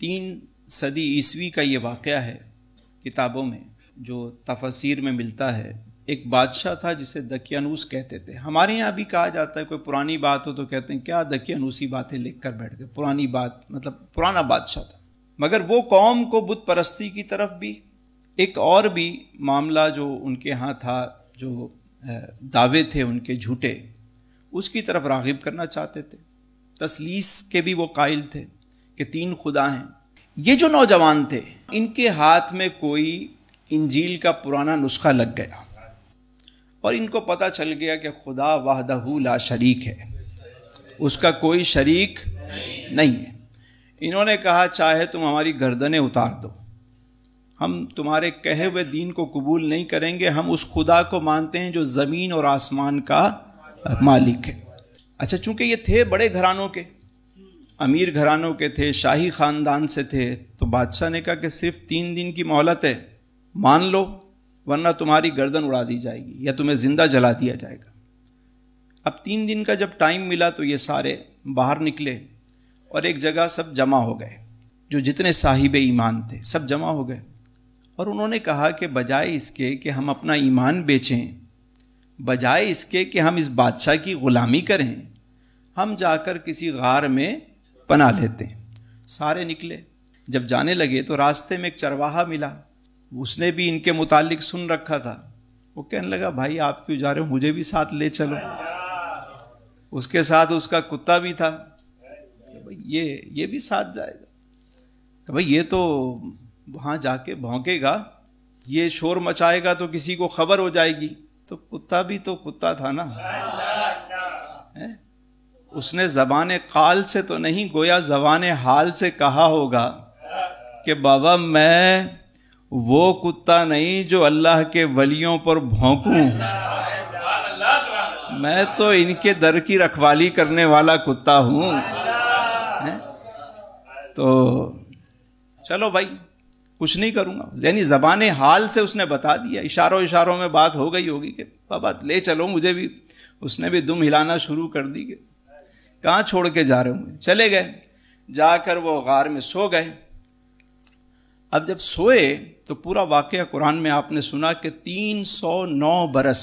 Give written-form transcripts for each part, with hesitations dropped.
3 صدی عیسوی کا یہ واقعہ ہے، کتابوں میں جو تفاسیر میں ملتا ہے۔ ایک بادشاہ تھا جسے دقیانوس کہتے تھے۔ ہمارے یہاں بھی کہا جاتا ہے کوئی پرانی بات ہو تو کہتے ہیں کیا دقیانوسی باتیں لکھ کر بیٹھ گئے، پرانی بات مطلب پرانا بادشاہ تھا۔ مگر وہ قوم کو بت پرستی کی طرف بھی، ایک اور بھی معاملہ جو ان کے ہاں تھا، جو دعوے تھے ان کے جھوٹے، اس کی طرف راغب کرنا چاہتے تھے۔ تثلیث کے بھی وہ قائل تھے کہ 3 خدا ہیں۔ یہ جو نوجوان تھے ان کے ہاتھ میں کوئی انجیل کا پرانا نسخہ لگ گیا اور ان کو پتہ چل گیا کہ خدا وحدہ لا شریک ہے، اس کا کوئی شریک نہیں ہے۔ انہوں نے کہا چاہے تم ہماری گردنیں اتار دو، ہم تمہارے کہے ہوئے دین کو قبول نہیں کریں گے، ہم اس خدا کو مانتے ہیں جو زمین اور آسمان کا مالک ہے۔ اچھا، چونکہ یہ تھے بڑے گھرانوں کے، امیر گھرانوں کے تھے، شاہی خاندان سے تھے، تو بادشاہ نے کہا کہ صرف 3 دن کی مہلت ہے، مان لو ورنہ تمہاری گردن اڑا دی جائے گی یا تمہیں زندہ جلا دیا جائے گا۔ اب 3 دن کا جب ٹائم ملا تو یہ سارے باہر نکلے اور ایک جگہ سب جمع ہو گئے، جو جتنے صاحب ایمان تھے سب جمع ہو گئے، اور انہوں نے کہا کہ بجائے اس کے کہ ہم اپنا ایمان بیچیں، بجائے اس کے کہ ہم اس بادشاہ کی غلامی کریں، ہم جا کر کسی غار میں پناہ لیتے ہیں۔ سارے نکلے، جب جانے لگے تو راستے میں ایک چرواہا ملا، اس نے بھی ان کے متعلق سن رکھا تھا۔ وہ کہنے لگا بھائی آپ کیوں جا رہے ہو، مجھے بھی ساتھ لے چلو۔ اس کے ساتھ اس کا کتا بھی تھا، یہ بھی ساتھ جائے گا کہ بھائی یہ تو وہاں جا کے بھونکے گا، یہ شور مچائے گا تو کسی کو خبر ہو جائے گی، تو کتا بھی تو کتا تھا نا۔ اس نے زبان قال سے تو نہیں، گویا زبان حال سے کہا ہوگا کہ بابا میں وہ کتا نہیں جو اللہ کے ولیوں پر بھونکوں، میں تو ان کے در کی رکھوالی کرنے والا کتا ہوں۔ تو چلو بھائی کچھ نہیں کروں گا، یعنی زبان حال سے اس نے بتا دیا، اشاروں میں بات ہو گئی ہوگی کہ بابا لے چلو مجھے بھی۔ اس نے بھی دم ہلانا شروع کر دی کہ کہاں چھوڑ کے جا رہے ہوں۔ چلے گئے، جا کر وہ غار میں سو گئے۔ اب جب سوئے تو پورا واقعہ قرآن میں آپ نے سنا کہ 309 برس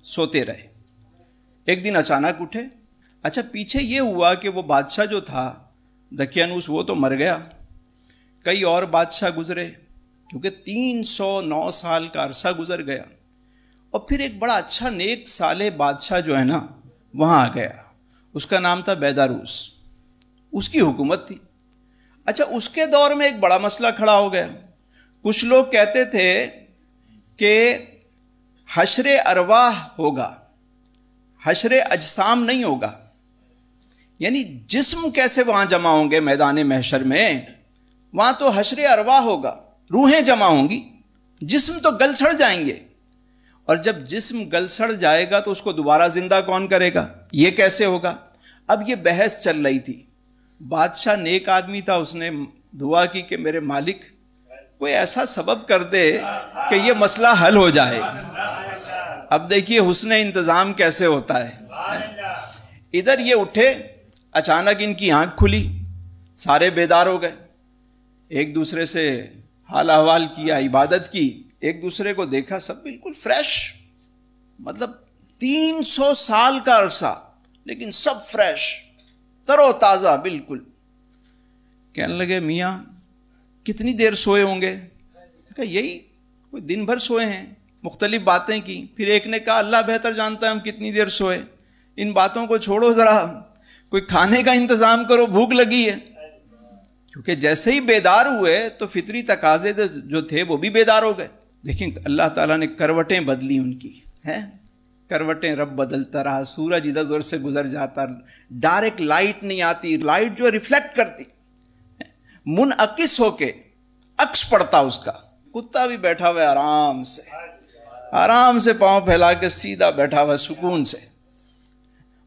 سوتے رہے۔ ایک دن اچانک اٹھے۔ اچھا، پیچھے یہ ہوا کہ وہ بادشاہ جو تھا دقیانوس وہ تو مر گیا، کئی اور بادشاہ گزرے، کیونکہ 309 سال کا عرصہ گزر گیا، اور پھر ایک بڑا اچھا نیک صالح بادشاہ جو ہے نا وہاں آ گیا، اس کا نام تھا بیداروس، اس کی حکومت تھی۔ اچھا، اس کے دور میں ایک بڑا مسئلہ کھڑا ہو گیا۔ کچھ لوگ کہتے تھے کہ حشر ارواح ہوگا، حشر اجسام نہیں ہوگا، یعنی جسم کیسے وہاں جمع ہوں گے میدان محشر میں، وہاں تو حشر ارواح ہوگا، روحیں جمع ہوں گی، جسم تو گل سڑ جائیں گے، اور جب جسم گل سڑ جائے گا تو اس کو دوبارہ زندہ کون کرے گا، یہ کیسے ہوگا۔ اب یہ بحث چل رہی تھی۔ بادشاہ نیک آدمی تھا، اس نے دعا کی کہ میرے مالک کوئی ایسا سبب کر دے کہ یہ مسئلہ حل ہو جائے۔ اب دیکھیے حسن انتظام کیسے ہوتا ہے۔ ادھر یہ اٹھے، اچانک ان کی آنکھ کھلی، سارے بیدار ہو گئے، ایک دوسرے سے حال احوال کیا، عبادت کی، ایک دوسرے کو دیکھا، سب بالکل فریش، مطلب 300 سال کا عرصہ لیکن سب فریش، تر و تازہ بالکل۔ کہنے لگے میاں کتنی دیر سوئے ہوں گے؟ کہ یہی کوئی دن بھر سوئے ہیں، مختلف باتیں کی۔ پھر ایک نے کہا اللہ بہتر جانتا ہے ہم کتنی دیر سوئے، ان باتوں کو چھوڑو، ذرا کوئی کھانے کا انتظام کرو، بھوک لگی ہے۔ کیونکہ جیسے ہی بیدار ہوئے تو فطری تقاضے جو تھے وہ بھی بیدار ہو گئے۔ دیکھیں اللہ تعالیٰ نے کروٹیں بدلی ان کی، ہیں کروٹیں رب بدلتا رہا، سورج ادھر ادھر سے گزر جاتا، ڈائریکٹ لائٹ نہیں آتی، لائٹ جو ریفلیکٹ کرتی، منعکس ہو کے عکس پڑتا اس کا۔ کتا بھی بیٹھا ہوا ہے آرام سے پاؤں پھیلا کے سیدھا بیٹھا ہوا سکون سے،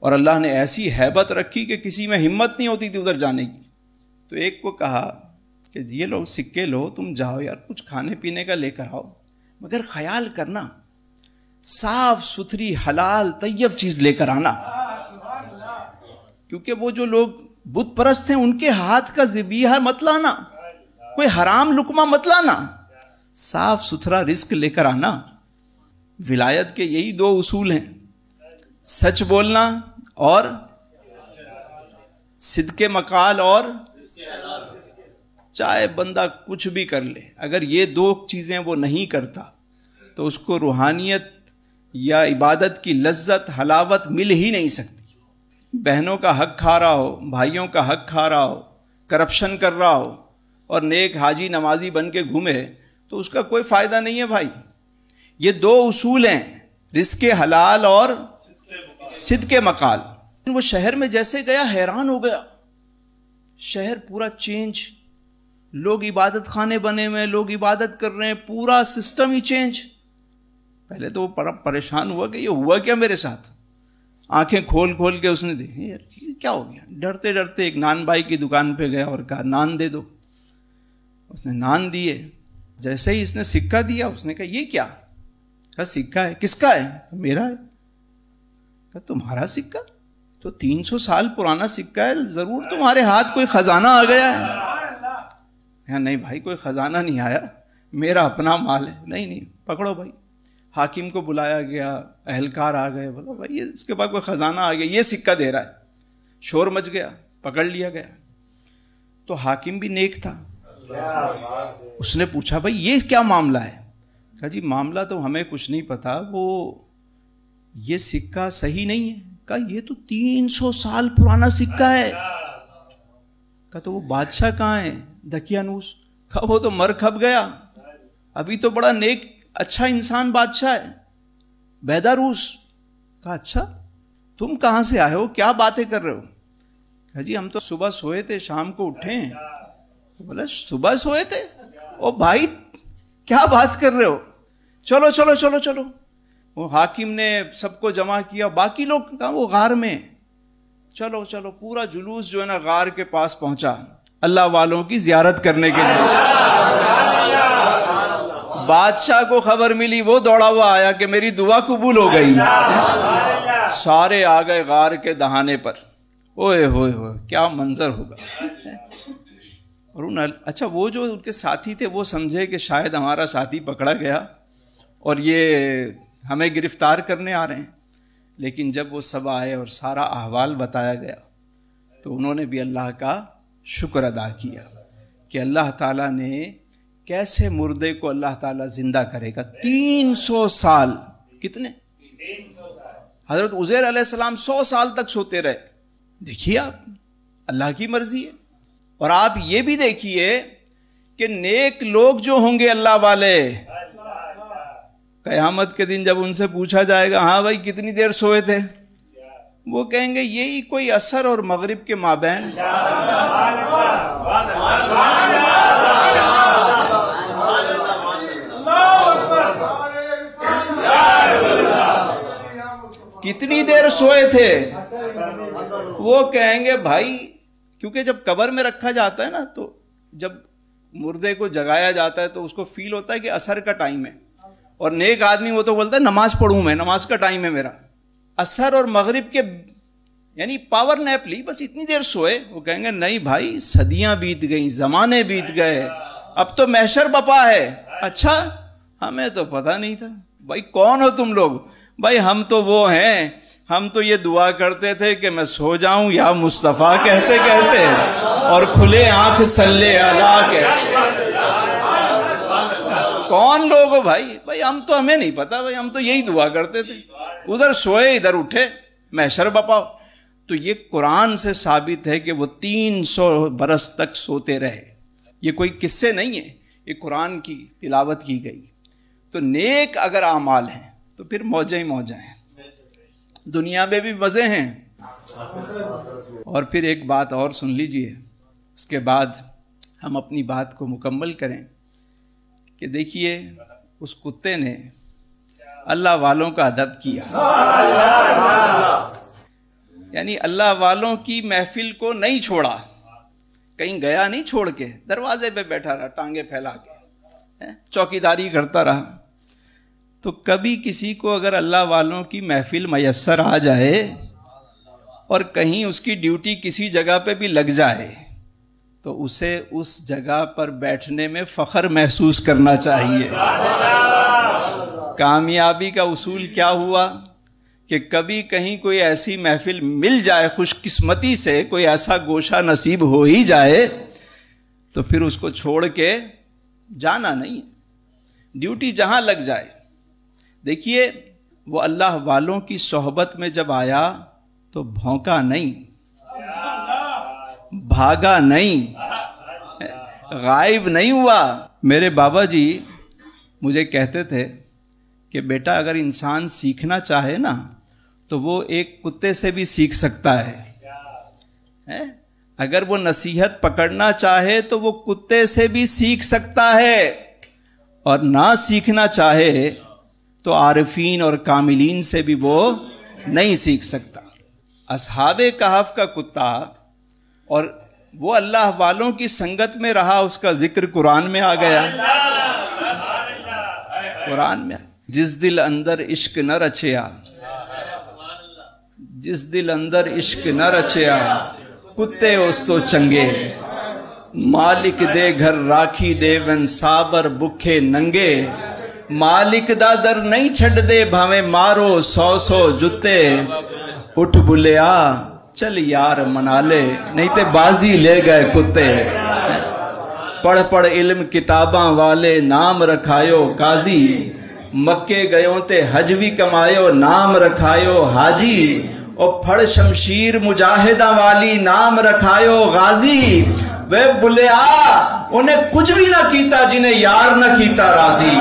اور اللہ نے ایسی ہیبت رکھی کہ کسی میں ہمت نہیں ہوتی تھی ادھر جانے کی۔ تو ایک کو کہا کہ یہ لو سکے لو، تم جاؤ یار کچھ کھانے پینے کا لے کر آؤ، مگر خیال کرنا صاف ستھری حلال طیب چیز لے کر آنا، کیونکہ وہ جو لوگ بت پرست ہیں ان کے ہاتھ کا ذبیحہ مت لانا، کوئی حرام لقمہ مت لانا، صاف ستھرا رزق لے کر آنا۔ ولایت کے یہی دو اصول ہیں، سچ بولنا اور صدق مقال، اور چاہے بندہ کچھ بھی کر لے، اگر یہ دو چیزیں وہ نہیں کرتا تو اس کو روحانیت یا عبادت کی لذت حلاوت مل ہی نہیں سکتی۔ بہنوں کا حق کھا رہا ہو، بھائیوں کا حق کھا رہا ہو، کرپشن کر رہا ہو اور نیک حاجی نمازی بن کے گھومے تو اس کا کوئی فائدہ نہیں ہے بھائی۔ یہ دو اصول ہیں، رزق حلال اور صدق مقال۔ وہ شہر میں جیسے گیا حیران ہو گیا، شہر پورا چینج، لوگ عبادت خانے بنے ہوئے، لوگ عبادت کر رہے ہیں، پورا سسٹم ہی چینج۔ پہلے تو وہ بڑا پریشان ہوا کہ یہ ہوا کیا میرے ساتھ، آنکھیں کھول کھول کے اس نے دیکھی یار یہ کیا ہو گیا۔ ڈرتے ڈرتے ایک نان بھائی کی دکان پہ گیا اور کہا نان دے دو، اس نے نان دیے۔ جیسے ہی اس نے سکہ دیا اس نے کہا یہ کیا؟ کہا سکہ ہے۔ کس کا ہے؟ میرا ہے۔ کہا تمہارا سکہ؟ تو 300 سال پرانا سکہ ہے، ضرور تمہارے ہاتھ کوئی خزانہ آ گیا ہے۔ نہیں بھائی کوئی خزانہ نہیں آیا، میرا اپنا مال ہے۔ نہیں پکڑو بھائی۔ حاکم کو بلایا گیا، اہلکار آ گئے، بولا بھائی اس کے بعد کوئی خزانہ آ گیا، یہ سکہ دے رہا ہے۔ شور مچ گیا، پکڑ لیا گیا۔ تو حاکم بھی نیک تھا، اس نے پوچھا بھائی یہ کیا معاملہ ہے؟ کہا جی معاملہ تو ہمیں کچھ نہیں پتا، وہ یہ سکہ صحیح نہیں ہے۔ کہا یہ تو 300 سال پرانا سکہ ہے۔ کہا تو وہ بادشاہ کہاں ہے دقیانوس؟ کہا وہ تو مر کھپ گیا، ابھی تو بڑا نیک اچھا انسان بادشاہ ہے بیداروس۔ کہا اچھا تم کہاں سے آئے ہو، کیا باتیں کر رہے ہو؟ کہا جی ہم تو صبح سوئے تھے شام کو اٹھے ہیں۔ بولا صبح سوئے تھے؟ او بھائی کیا بات کر رہے ہو، چلو چلو چلو چلو۔ وہ حاکم نے سب کو جمع کیا، باقی لوگ کہا وہ غار میں، چلو چلو۔ پورا جلوس جو ہے نا غار کے پاس پہنچا اللہ والوں کی زیارت کرنے کے لیے۔ بادشاہ کو خبر ملی، وہ دوڑا ہوا آیا کہ میری دعا قبول ہو گئی۔ سارے آ گئے غار کے دہانے پر، اوئے ہوئے ہوئے کیا منظر ہوگا۔ اور اچھا وہ جو ان کے ساتھی تھے وہ سمجھے کہ شاید ہمارا ساتھی پکڑا گیا اور یہ ہمیں گرفتار کرنے آ رہے ہیں، لیکن جب وہ سب آئے اور سارا احوال بتایا گیا تو انہوں نے بھی اللہ کا شکر ادا کیا کہ اللہ تعالیٰ نے کیسے مردے کو اللہ تعالیٰ زندہ کرے گا۔ 300 سال، کتنے؟ حضرت عزیر علیہ السلام 100 سال تک سوتے رہے۔ دیکھیے آپ اللہ کی مرضی ہے۔ اور آپ یہ بھی دیکھیے کہ نیک لوگ جو ہوں گے اللہ والے، قیامت کے دن جب ان سے پوچھا جائے گا ہاں بھائی کتنی دیر سوئے تھے، وہ کہیں گے یہی کوئی عصر اور مغرب کے مابین۔ کتنی دیر سوئے تھے؟ وہ کہیں گے بھائی، کیونکہ جب قبر میں رکھا جاتا ہے نا تو جب مردے کو جگایا جاتا ہے تو اس کو فیل ہوتا ہے کہ عصر کا ٹائم ہے، اور نیک آدمی وہ تو بولتا ہے نماز پڑھوں میں، نماز کا ٹائم ہے میرا۔ عصر اور مغرب کے یعنی پاور نیپ لی، بس اتنی دیر سوئے۔ وہ کہیں گے نہیں بھائی صدیاں بیت گئیں، زمانے بیت گئے، اب تو محشر بپا ہے۔ اچھا ہمیں تو پتہ نہیں تھا۔ بھائی کون ہو تم لوگ؟ بھائی ہم تو وہ ہیں، ہم تو یہ دعا کرتے تھے کہ میں سو جاؤں یا مصطفیٰ کہتے کہتے اور کھلے آنکھ صلی اللہ کہتے۔ کون لوگ ہو بھائی؟ بھائی ہم تو ہمیں نہیں پتا، بھائی ہم تو یہی دعا کرتے تھے، ادھر سوئے ادھر اٹھے، محشر بپا۔ تو یہ قرآن سے ثابت ہے کہ وہ 300 برس تک سوتے رہے، یہ کوئی قصے نہیں ہے، یہ قرآن کی تلاوت کی گئی۔ تو نیک اگر اعمال ہیں تو پھر موجیں ہی موجیں ہیں، دنیا میں بھی مزے ہیں۔ اور پھر ایک بات اور سن لیجئے، اس کے بعد ہم اپنی بات کو مکمل کریں کہ دیکھیے اس کتے نے اللہ والوں کا ادب کیا، یعنی اللہ والوں کی محفل کو نہیں چھوڑا، کہیں گیا نہیں چھوڑ کے، دروازے پہ بیٹھا رہا ٹانگیں پھیلا کے، چوکیداری کرتا رہا۔ تو کبھی کسی کو اگر اللہ والوں کی محفل میسر آ جائے اور کہیں اس کی ڈیوٹی کسی جگہ پہ بھی لگ جائے تو اسے اس جگہ پر بیٹھنے میں فخر محسوس کرنا چاہیے۔ کامیابی کا اصول کیا ہوا کہ کبھی کہیں کوئی ایسی محفل مل جائے، خوش قسمتی سے کوئی ایسا گوشہ نصیب ہو ہی جائے، تو پھر اس کو چھوڑ کے جانا نہیں، ڈیوٹی جہاں لگ جائے۔ دیکھیے وہ اللہ والوں کی صحبت میں جب آیا تو بھونکا نہیں، بھاگا نہیں، غائب نہیں ہوا۔ میرے بابا جی مجھے کہتے تھے کہ بیٹا اگر انسان سیکھنا چاہے نا تو وہ ایک کتے سے بھی سیکھ سکتا ہے، اگر وہ نصیحت پکڑنا چاہے تو وہ کتے سے بھی سیکھ سکتا ہے، اور نہ سیکھنا چاہے تو عارفین اور کاملین سے بھی وہ نہیں سیکھ سکتا۔ اصحاب کہف کا کتا اور وہ اللہ والوں کی سنگت میں رہا، اس کا ذکر قرآن میں آ گیا، قرآن میں۔ جس دل اندر عشق نہ رچیا، جس دل اندر عشق نہ رچیا، کتے اس تو چنگے، مالک دے گھر راکھی دے ون سابر بکھے ننگے، مالک دا در نہیں چھڈ دے بھاویں مارو 100 جتے، اٹھ بلیا چل یار منا لے نہیں تے بازی لے گئے کتے، پڑھ پڑھ علم کتاباں والے نام رکھایو قاضی، مکے گیوں تے حج بھی کمایو نام رکھایو حاجی، او پھڑ شمشیر مجاہداں والی نام رکھایو غازی، وے بلیا انہیں کچھ بھی نہ کیتا جنہیں یار نہ کیتا راضی۔